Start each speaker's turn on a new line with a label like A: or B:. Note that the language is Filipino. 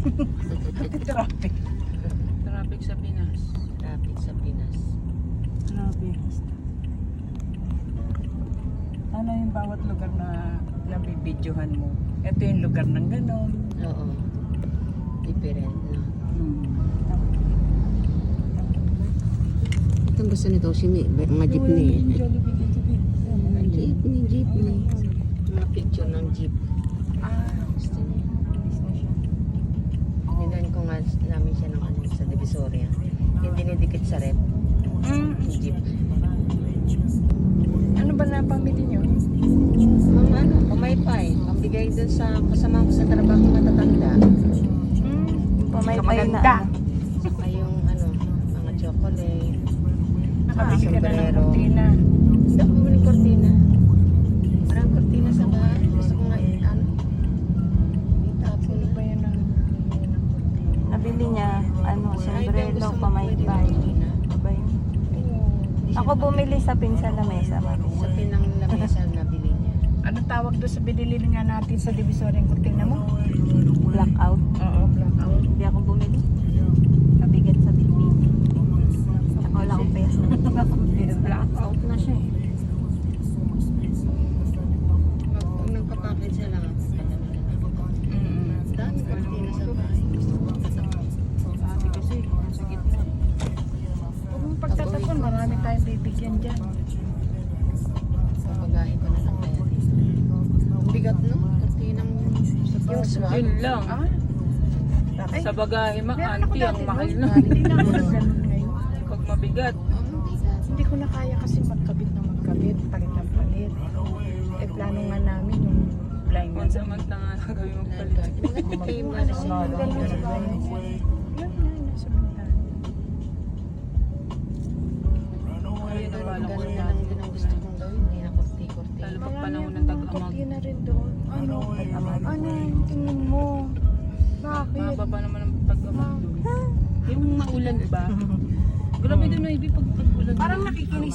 A: Traffic.
B: Traffic sa Pinas.
C: Traffic sa Pinas.
A: Traffic. Ano yung bawat lugar na nabibidyohan mo? Ito yung lugar ng ganon.
C: Oo. Different na. Itong gusto nito si mga jeepney. Jeepney. Mga picture ng jeep. Gusto niya. Nilan ko nga namin siya ng ano sa Divisoria. Yung dinidikit sa rep. Yung jeep.
A: Ano ba na pamili nyo?
C: Mga ano, pamaypay. Pambigay dun sa kasama ko sa trabaho matatanda.
A: Pamaypay na.
C: Saka yung ano, mga chocolate.
A: Nakabili ka na ng
C: sombrero.
A: kurtina.
C: Hindi ako bumili kortina. Parang kortina sa bahay. Gusto ko nga ano. Itapon.
A: Ano ba yan ang
D: Nabili niya, ano,
C: Ay,
D: sombrero,
C: gusto mo
D: pamaypay.
C: pwede kortina.
D: Ano ba yun?
C: Hindi siya
D: Ako bumili sa pinsa lamesa, mami.
C: Sa pinang lamesa na bili niya.
A: ano tawag doon sa binili nga natin sa Divisoria yung kurtina mo?
D: Blackout.
A: Oo, blackout.
D: Hindi ako bumili. Kabigat sa bitbit. Saka wala akong peso.
A: Blackout na siya eh.
C: Pag nagpapackage siya lang, dami kortina sa bahay. Gusto ko
A: Sabi kasi, sa gitna. Huwag mong pagtatapon, marami tayong bibigyan dyan.
C: Papagahin ko na lang kaya dito. Ang bigat no? Kortinang yung swag.
B: Yun lang.
A: Ah?
B: Sa bagahe ma,
A: Meron ako
B: auntie, ang
A: dati
B: mahal
A: nun.
B: na.
A: Hindi na ako nag-ganun ngayon.
B: Pag mabigat.
A: Hindi ko na kaya kasi magkabit na magkabit, palit ng palit. Eh, plano nga namin yung blind
B: Kung samantanga na gawin mo palit.
C: Nagtitame na rin siya.
A: Yan na, nasa bintana.
B: Ayun ang balang ko
C: Ganun na
B: na.
C: lang din ang gusto kong gawin. Hindi na korti-korti.
B: Lalo pag
A: Marami
B: panahon ng
A: akong
B: tag-amag.
A: kurtina rin doon. Ano? Ano? Tingnan mo. Bakit?
B: Mahaba pa naman ang tag-amag doon. Yung maulan ba? Grabe doon na pag ulan.
A: Parang nakikinig